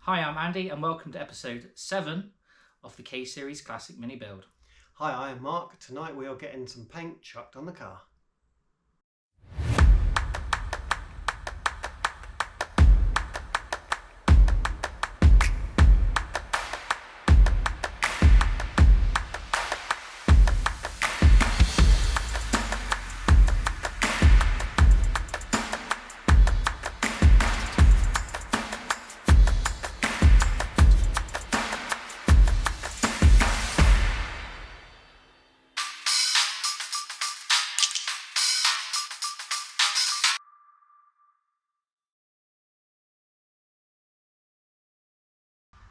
Hi, I'm Andy and welcome to episode 7 of the K-Series Classic Mini build. Hi, I'm Mark. Tonight we are getting some paint chucked on the car.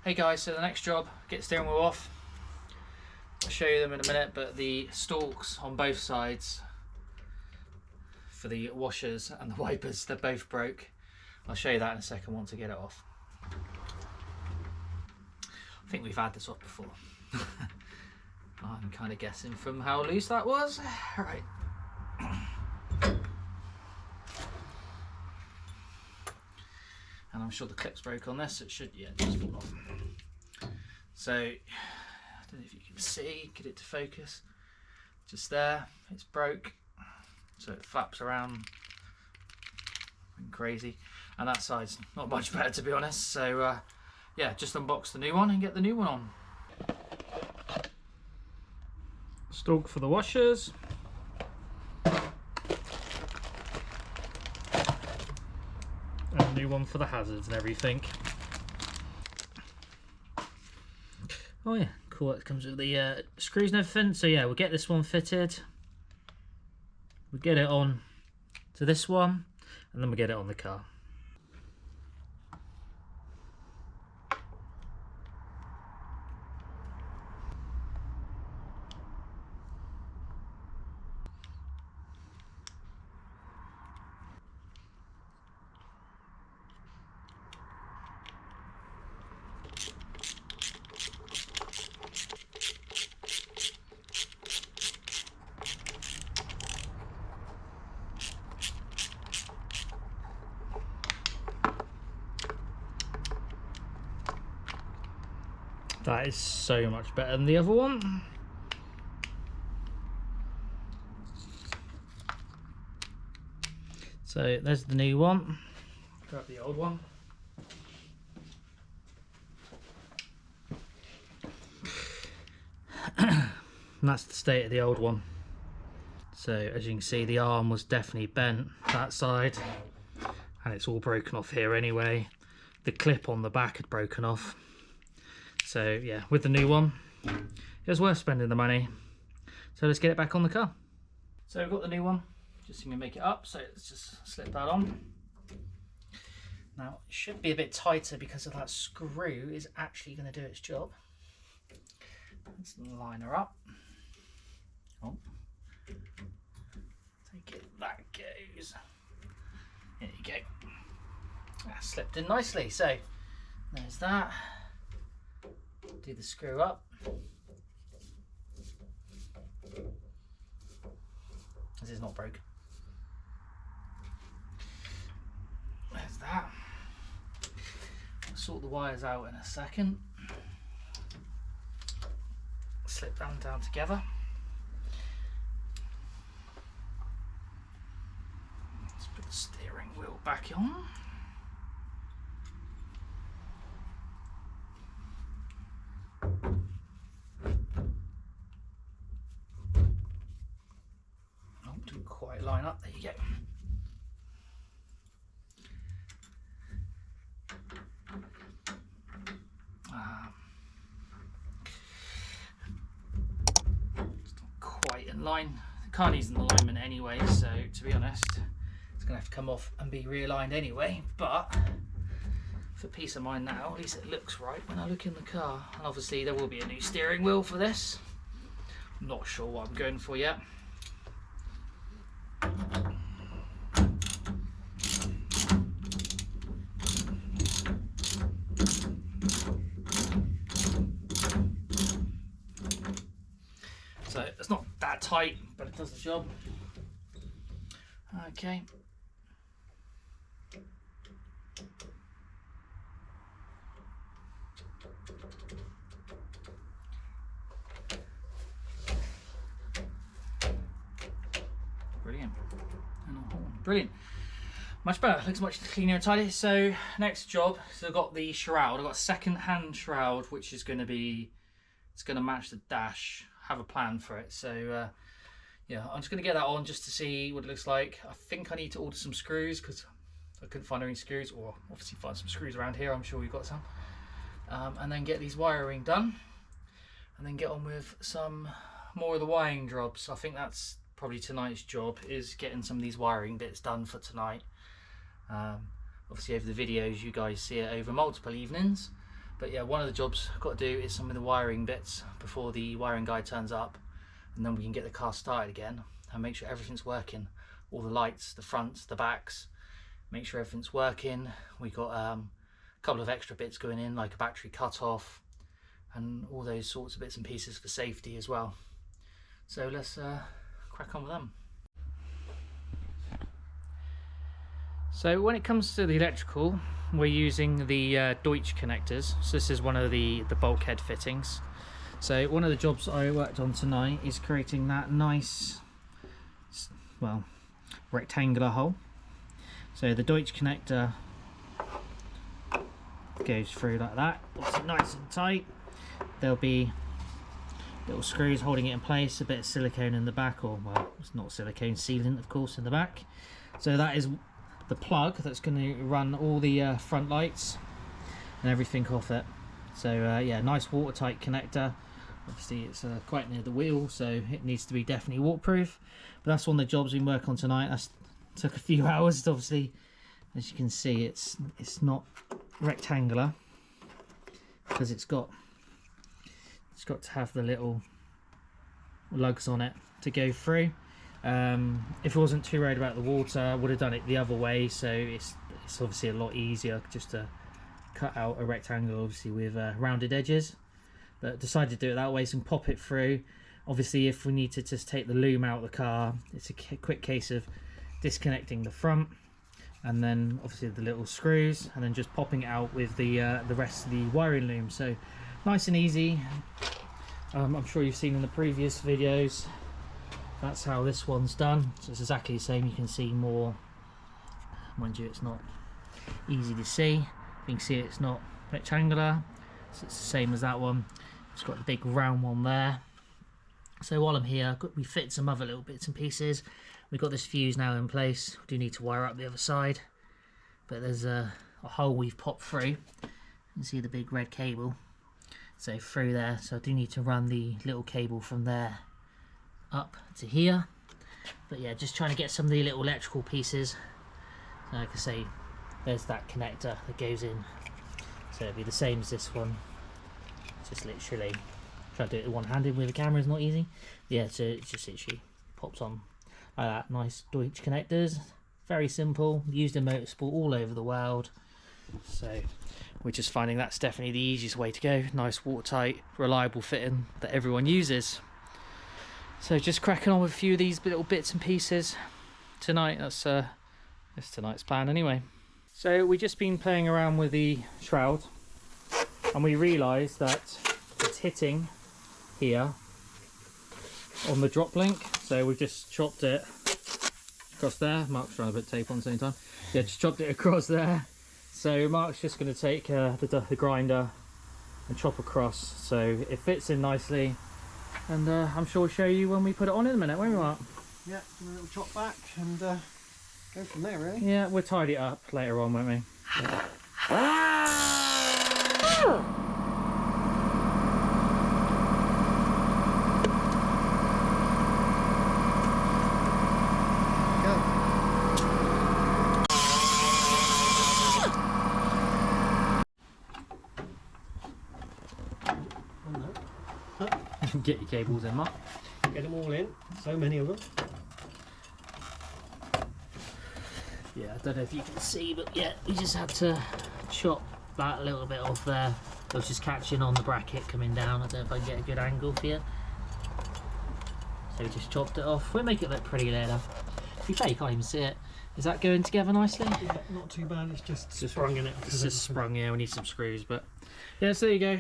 Hey guys, so the next job, get steering wheel off. I'll show you them in a minute, but the stalks on both sides for the washers and the wipers, they're both broke. I'll show you that in a second once I get it off. I think we've had this off before. I'm kind of guessing from how loose that was. Right. And I'm sure the clip's broke on this, so it should, yeah, just fall off. So, I don't know if you can see, get it to focus. Just there, it's broke. So it flaps around crazy. And that side's not much better, to be honest. So, yeah, just unbox the new one and get the new one on. Stalk for the washers. And a new one for the hazards and everything. Oh yeah, cool, it comes with the screws and everything. So yeah, we'll get this one fitted. We'll get it on to this one, and then we'll get it on the car. That is so much better than the other one. So there's the new one. Grab the old one. And that's the state of the old one. So as you can see, the arm was definitely bent that side, and it's all broken off here anyway. The clip on the back had broken off. So yeah, with the new one, it was worth spending the money. So let's get it back on the car. So we've got the new one, just see me make it up. So let's just slip that on. Now it should be a bit tighter because of that screw is actually going to do its job. Let's line her up. Oh, take it, that goes. There you go. That slipped in nicely. So there's that. Do the screw up. This is not broken. There's that. I'll sort the wires out in a second. Slip them down together. Let's put the steering wheel back on. Didn't quite line up, there you go. It's not quite in line. The car needs an alignment anyway, so to be honest, it's going to have to come off and be realigned anyway, but for peace of mind now, at least it looks right when I look in the car. And obviously there will be a new steering wheel for this. I'm not sure what I'm going for yet. So it's not that tight, but it does the job. Okay. Brilliant. Brilliant. Much better, looks much cleaner and tidy. So next job, so I've got the shroud. I've got a second-hand shroud, which is going to be, it's going to match the dash. Have a plan for it. So yeah, I'm just going to get that on just to see what it looks like. I think I need to order some screws because I couldn't find any screws, or obviously find some screws around here. I'm sure we've got some. And then get these wiring done, and then get on with some more of the wiring jobs. I think that's probably tonight's job, is getting some of these wiring bits done for tonight. Obviously over the videos you guys see it over multiple evenings, but yeah, one of the jobs I've got to do is some of the wiring bits before the wiring guy turns up, and then we can get the car started again and make sure everything's working, all the lights, the fronts, the backs, make sure everything's working. We got a couple of extra bits going in, like a battery cut-off and all those sorts of bits and pieces for safety as well. So let's crack on with them. So when it comes to the electrical, we're using the Deutsch connectors. So this is one of the bulkhead fittings. So one of the jobs I worked on tonight is creating that nice, well, rectangular hole. So the Deutsch connector goes through like that. It's nice and tight. There'll be little screws holding it in place, a bit of silicone in the back, or well, it's not silicone, sealant of course in the back. So that is the plug that's going to run all the front lights and everything off it. So yeah, nice watertight connector. Obviously it's quite near the wheel, so it needs to be definitely waterproof. But that's one of the jobs we work on tonight. That took a few hours. Obviously, as you can see, it's not rectangular because it's got to have the little lugs on it to go through. If I wasn't too worried about the water, I would have done it the other way. So it's obviously a lot easier just to cut out a rectangle, obviously with rounded edges. But decided to do it that way, so pop it through. Obviously, if we need to just take the loom out of the car, it's a quick case of disconnecting the front, and then obviously the little screws, and then just popping it out with the rest of the wiring loom. So nice and easy. I'm sure you've seen in the previous videos. That's how this one's done. So it's exactly the same. You can see more. Mind you, it's not easy to see. You can see it's not rectangular. So it's the same as that one. It's got the big round one there. So while I'm here, we fit some other little bits and pieces. We've got this fuse now in place. We do need to wire up the other side, but there's a hole we've popped through. You can see the big red cable. So through there, so I do need to run the little cable from there up to here. But yeah, just trying to get some of the little electrical pieces. So like I say, there's that connector that goes in. So it'll be the same as this one. Just literally try to do it one-handed with the camera is not easy. Yeah, so it just literally pops on like that. Nice Deutsch connectors, very simple, used in motorsport all over the world. So we're just finding that's definitely the easiest way to go. Nice watertight, reliable fitting that everyone uses. So just cracking on with a few of these little bits and pieces tonight. That's tonight's plan anyway. So we've just been playing around with the shroud, and we realised that it's hitting here on the drop link. So we've just chopped it across there. Mark's trying to put tape on at the same time. Yeah, just chopped it across there. So Mark's just going to take the grinder and chop across, so it fits in nicely. And I'm sure we'll show you when we put it on in a minute, won't we, Mark? Yeah, do a little chop back and go from there, really. Yeah, we'll tidy it up later on, won't we? Get your cables in, Mark. Get them all in, so many of them. Yeah, I don't know if you can see, but yeah, we just had to chop that a little bit off there. It was just catching on the bracket coming down. I don't know if I can get a good angle for you. So we just chopped it off. We'll make it look pretty later. To be fair, you can't even see it. Is that going together nicely? Yeah, not too bad. It's just sprung in it. It's just sprung, yeah. We need some screws, but yeah. So there you go.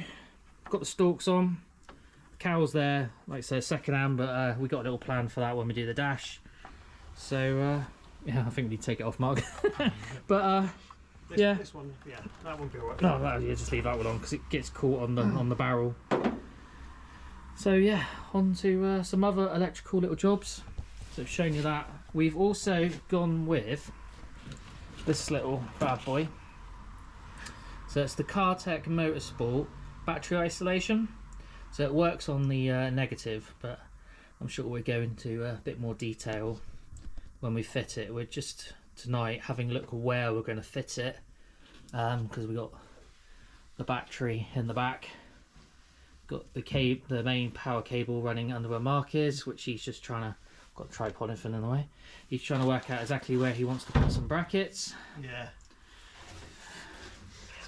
Got the stalks on. The cowl's there, like I say, second hand, but we got a little plan for that when we do the dash. So yeah, I think we need to take it off, Mark. But yeah, this one, yeah, that won't be alright. no, yeah, just leave that one on because it gets caught on the barrel. So yeah, on to some other electrical little jobs. So I've shown you that. We've also gone with this little bad boy. So it's the Cartech Motorsport battery isolation. So it works on the negative, but I'm sure we'll go into a bit more detail when we fit it. We're just tonight having a look where we're going to fit it, because we got the battery in the back. Got the main power cable running under where Mark is, which he's just trying to, got the tripod and in the way. He's trying to work out exactly where he wants to put some brackets. Yeah.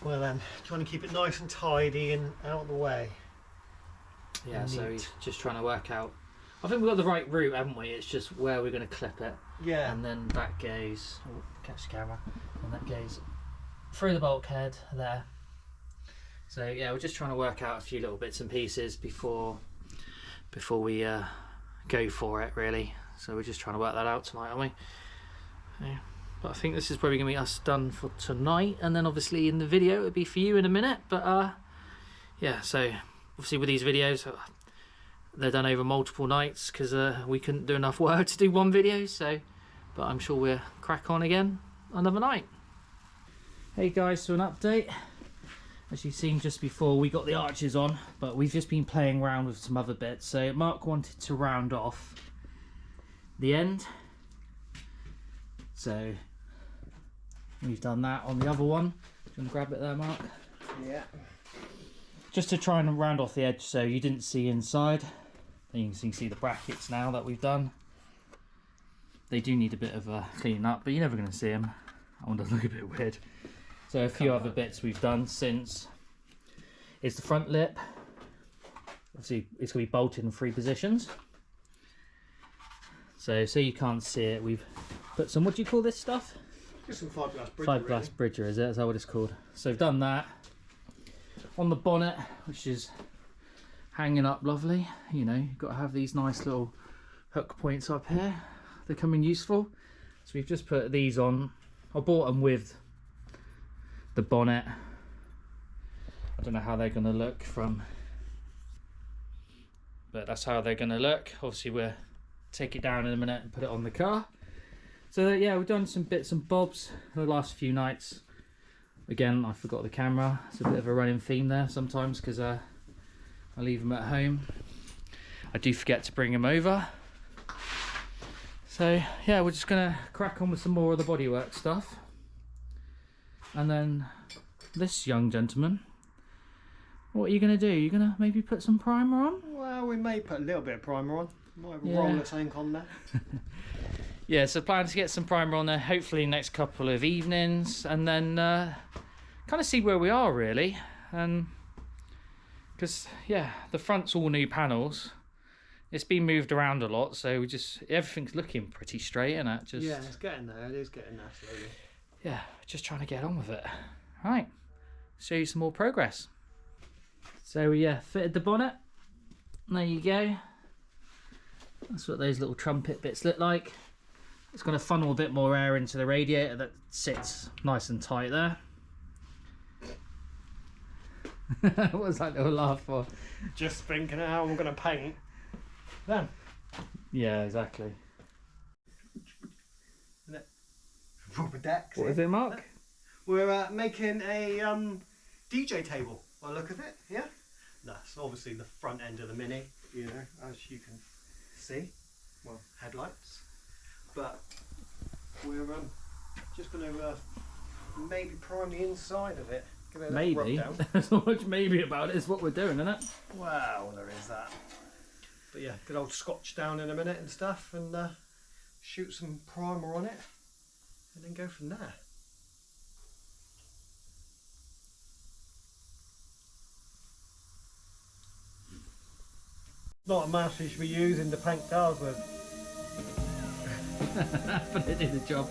Well, trying to keep it nice and tidy and out of the way. Yeah, and so neat. he's just trying to work out. I think we've got the right route, haven't we? It's just where we're going to clip it. Yeah. And then that goes, oh, catch the camera, and that goes through the bulkhead there. So yeah, we're just trying to work out a few little bits and pieces before we go for it, really. So we're just trying to work that out tonight, aren't we? Yeah. But I think this is probably going to be us done for tonight, and then obviously in the video it'll be for you in a minute. But yeah, so obviously with these videos they're done over multiple nights because we couldn't do enough work to do one video. So, but I'm sure we'll crack on again another night. Hey guys, so an update. As you've seen just before, we got the arches on, but we've just been playing around with some other bits. So Mark wanted to round off the end, so we've done that on the other one. Do you want to grab it there, Mark? Yeah. Just to try and round off the edge so you didn't see inside. Then you can see the brackets now that we've done. They do need a bit of cleaning up, but you're never going to see them. I want to look a bit weird. So a few other bits we've done since is the front lip. Obviously it's going to be bolted in 3 positions. So you can't see it, we've put some, what do you call this stuff? Just some fiberglass bridger. Fiberglass bridger, is it? Is that what it's called? So we've done that. On the bonnet, which is hanging up lovely, you know, you've got to have these nice little hook points up here. They're coming useful. So we've just put these on. I bought them with the bonnet. I don't know how they're going to look from, but that's how they're going to look. Obviously we'll take it down in a minute and put it on the car. So yeah, we've done some bits and bobs the last few nights. Again, I forgot the camera. It's a bit of a running theme there sometimes because I leave them at home. I do forget to bring them over. So yeah, we're just gonna crack on with some more of the bodywork stuff. And then this young gentleman, what are you going to do? You're going to maybe put some primer on? Well, we may put a little bit of primer on. Might have a roller tank on there. Yeah, so plan to get some primer on there hopefully next couple of evenings, and then kind of see where we are really. Because yeah, the front's all new panels. It's been moved around a lot, so we just, everything's looking pretty straight, isn't it? Just, yeah, it's getting there. It is getting there slowly. Yeah, just trying to get on with it. Right, show you some more progress. So we fitted the bonnet. There you go. That's what those little trumpet bits look like. It's going to funnel a bit more air into the radiator that sits nice and tight there. What was that little laugh for? Just thinking how I'm going to paint them. Yeah, exactly. Rubber decks. What is it, Mark? We're making a DJ table by the look of it. Yeah, that's obviously the front end of the Mini, you know, as you can see. Well, headlights, but we're just going to maybe prime the inside of it. Give it a little Maybe. rub down. There's not much maybe about it. It's what we're doing, isn't it? Wow, there is that. But yeah, good old scotch down in a minute and stuff, and shoot some primer on it, and then go from there. Not a mask you should be using to paint cars with. But it did the job.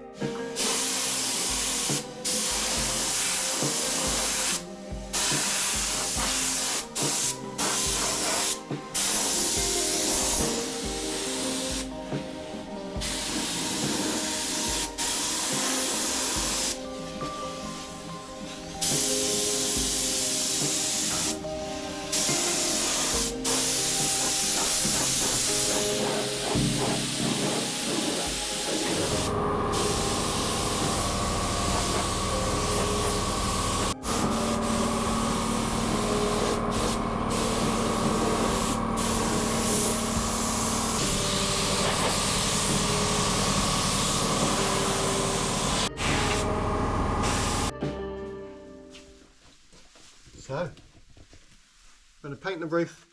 going to paint the roof.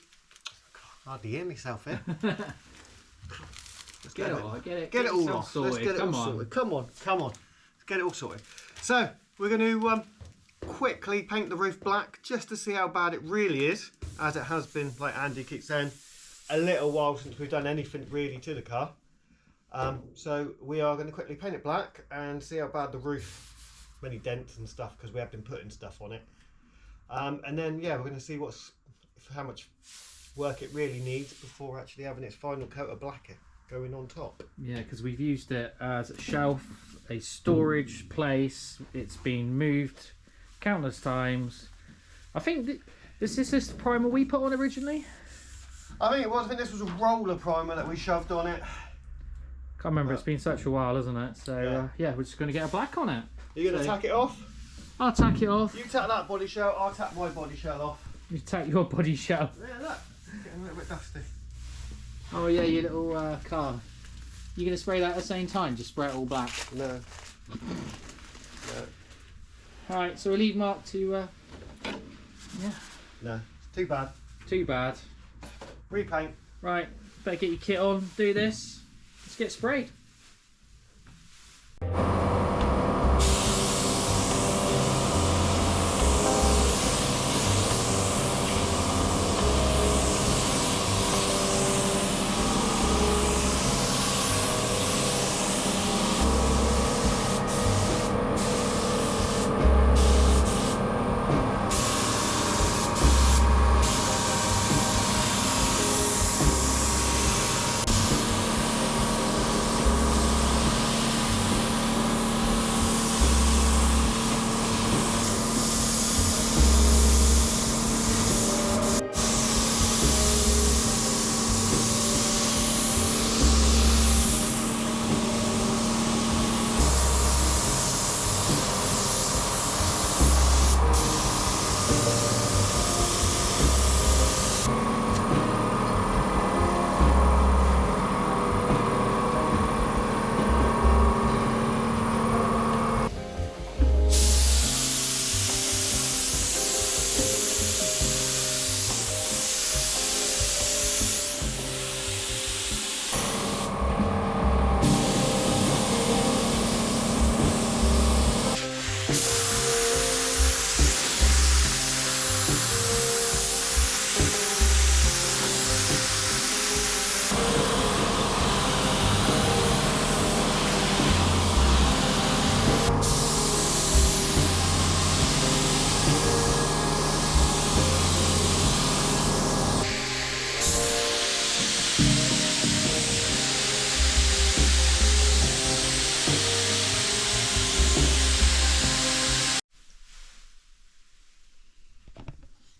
Hardly hear myself here. Let's Get it all off. sorted. Let's get it all sorted. Come on. Let's get it all sorted. So we're going to quickly paint the roof black just to see how bad it really is, as it has been, like Andy keeps saying, a little while since we've done anything really to the car. So we are going to quickly paint it black and see how bad the roof, many dents and stuff, because we have been putting stuff on it. And then yeah, we're going to see how much work it really needs before actually having its final coat of black going on top. Yeah, because we've used it as a shelf, a storage place. It's been moved countless times. I think is this the primer we put on originally? I think it was. I think this was a roller primer that we shoved on it. Can't remember. It's been such a while, isn't it? So yeah, we're just going to get a black on it. You're going to tack it off? I'll tack it off. You tack that body shell. I'll tack my body shell off. You tack your body shell. Yeah, look. It's getting a little bit dusty. Oh yeah, your little car. You going to spray that at the same time? Just spray it all black? No. Alright, so we'll leave Mark to... yeah. No, it's too bad. Too bad. Repaint. Right, better get your kit on, do this. Let's get sprayed.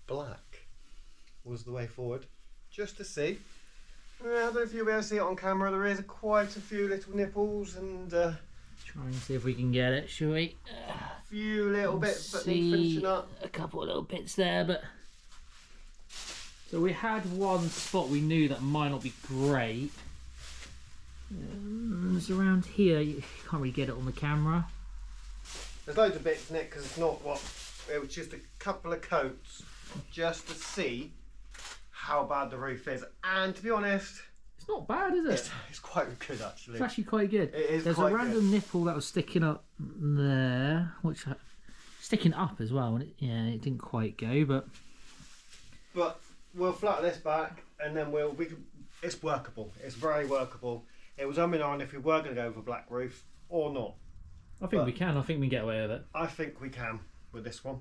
Black was the way forward, just to see. I don't know if you'll be able to see it on camera. There is quite a few little nipples and Try and see if we can get it, shall we? a few little bits that need finishing up. A couple of little bits there, but... So we had one spot we knew that might not be great. It's around here. You can't really get it on the camera. There's loads of bits in it because it's not what... It was just a couple of coats just to see how bad the roof is. And to be honest... It's not bad, is it? It's quite good, actually. It's actually quite good. It is. There's quite a random nipple that was sticking up there, which sticking up as well. And it didn't quite go, but we'll flatten this back, and then it's workable. It's very workable. It was umming on if we were going to go with a black roof or not. I think we can. I think we can get away with it. I think we can with this one.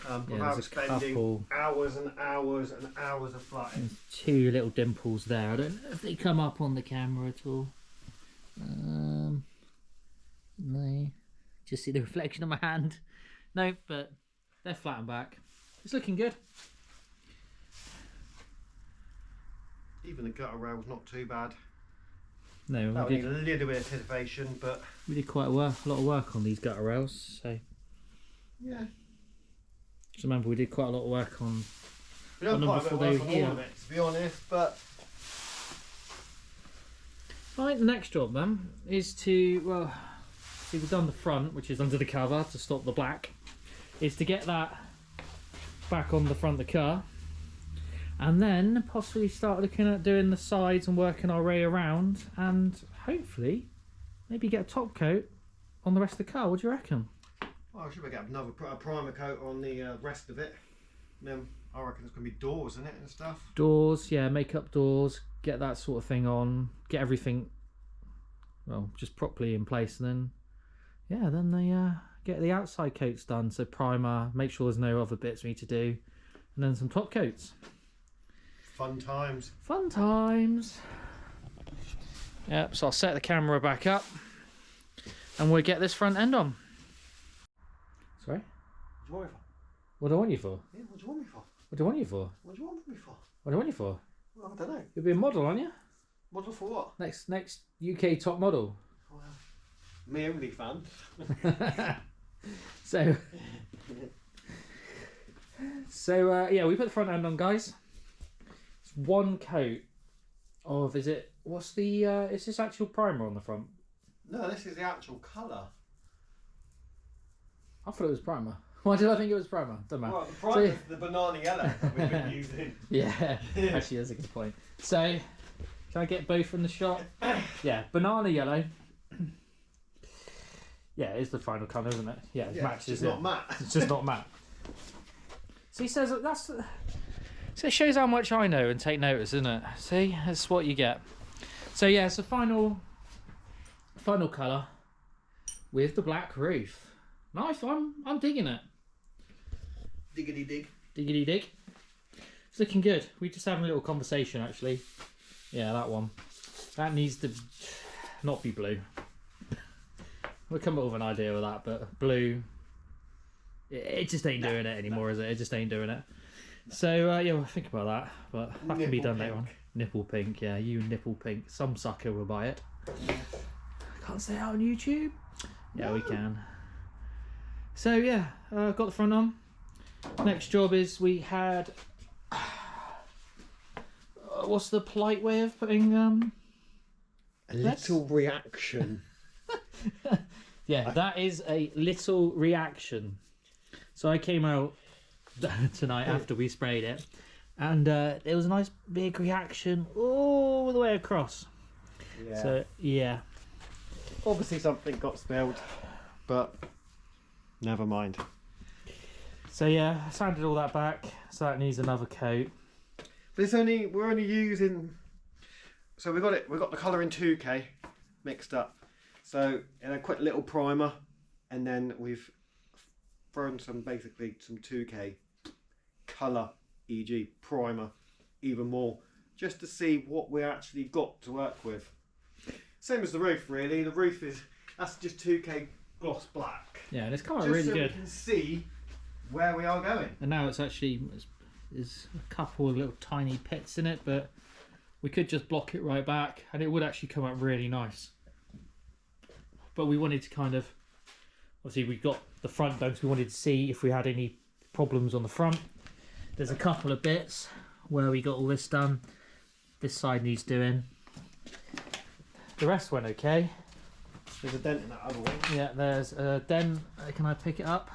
Yeah, without spending hours and hours and hours of flatting. There's two little dimples there. I don't know if they come up on the camera at all. No, just see the reflection of my hand. No, but they're flat and back. It's looking good. Even the gutter rail's not too bad. No, that would need a little bit of titivation, but we did quite a lot of work on these gutter rails. So yeah. Just remember, we did quite a lot of work on. We done quite a bit of work on all of it, to be honest. But right, the next job then is to see, we've done the front, which is under the cover to stop the black. Is to get that back on the front of the car. and then possibly start looking at doing the sides and working our way around, and hopefully maybe get a top coat on the rest of the car. What do you reckon? Well, I should get another primer coat on the rest of it. And then I reckon it's going to be doors in it and stuff. Doors, yeah, make up doors, get that sort of thing on, get everything, well, just properly in place, and then, yeah, then they get the outside coats done. So primer, make sure there's no other bits we need to do, and then some top coats. Fun times. Fun times. Yep, so I'll set the camera back up, and we'll get this front end on. Sorry? What do you want me for? What do I want you for? Yeah, what do you want me for? What do I want you for? What do you want me for? What do I want you for? Well, I don't know. You'll be a model, aren't you? Model for what? Next UK top model. Well, me only fan. So yeah, we put the front end on, guys. It's one coat of, is this actual primer on the front? No, this is the actual colour. I thought it was primer. Why did I think it was primer? Doesn't matter. Well, the primer is the banana yellow that we've been using. Yeah, actually that's a good point. So, can I get both in the shot? Yeah, banana yellow. Yeah, it's the final colour, isn't it? Yeah, it matches. It's not matte. It's just not matte. So he says that's. So it shows how much I know and take notice, isn't it? See, that's what you get. So yeah, it's the final colour with the black roof. Nice, I'm digging it. Diggity dig. Diggity dig. It's looking good. We just having a little conversation actually. Yeah, that one. That needs to not be blue. We'll come up with an idea with that, but blue, it just ain't doing it anymore, is it? It just ain't doing it. So yeah, we'll think about that, but that can be done later on. Nipple pink, yeah, you nipple pink. Some sucker will buy it. Can't say it on YouTube. Yeah, we can. So yeah, got the front on. Next job is we had. What's the polite way of putting a little reaction? Yeah, that is a little reaction. So I came out tonight after we sprayed it, and there was a nice big reaction all the way across. Yeah. So yeah, obviously something got spilled, but never mind. So yeah, I sanded all that back, so that needs another coat. But we're only using. So we got the colour in 2K mixed up. So in a quick little primer, and then we've thrown basically some 2K colour, e.g. primer, even more, just to see what we actually got to work with. Same as the roof, really. The roof that's just 2K gloss black. Yeah, and it's come out really good. So we can see where we are going. And now it's actually there's a couple of little tiny pits in it, but we could just block it right back, and it would actually come out really nice. But we wanted to kind of, obviously we got the front done, so we wanted to see if we had any problems on the front. There's a couple of bits where we got all this done. This side needs doing. The rest went okay. There's a dent in that other one. Yeah, there's a dent. Can I pick it up?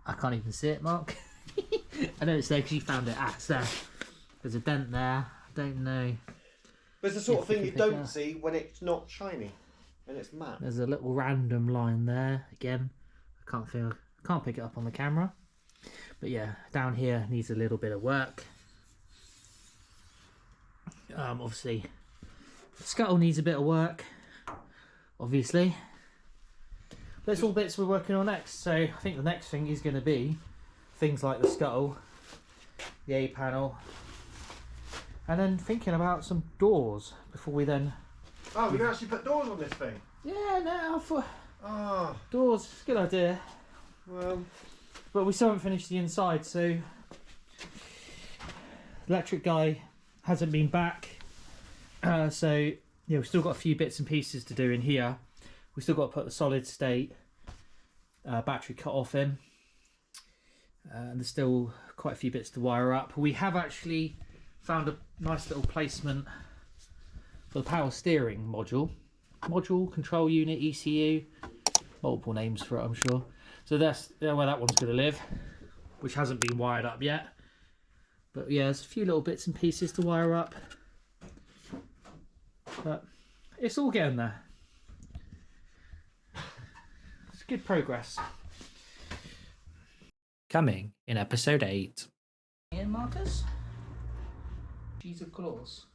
I can't even see it, Mark. I know it's there because you found it. Ah, it's there. There's a dent there. I don't know. But it's the sort of thing you don't see when it's not shiny. And it's matte. There's a little random line there. Again, I can't pick it up on the camera. But yeah, down here needs a little bit of work. Obviously, the scuttle needs a bit of work. Obviously. That's all bits we're working on next. So I think the next thing is going to be things like the scuttle, the A panel, and then thinking about some doors before we then. Oh, we can actually put doors on this thing. Yeah, no, I thought doors. Good idea. Well, but we still haven't finished the inside, so the electric guy hasn't been back. So yeah, we've still got a few bits and pieces to do in here. We've still got to put the solid state battery cut off in. And there's still quite a few bits to wire up. We have actually found a nice little placement for the power steering module. Control unit, ECU, multiple names for it I'm sure. So that's where that one's going to live, which hasn't been wired up yet. But yeah, there's a few little bits and pieces to wire up. But it's all getting there. It's good progress. Coming in episode 8. Ian Marcus? Cheese of claws.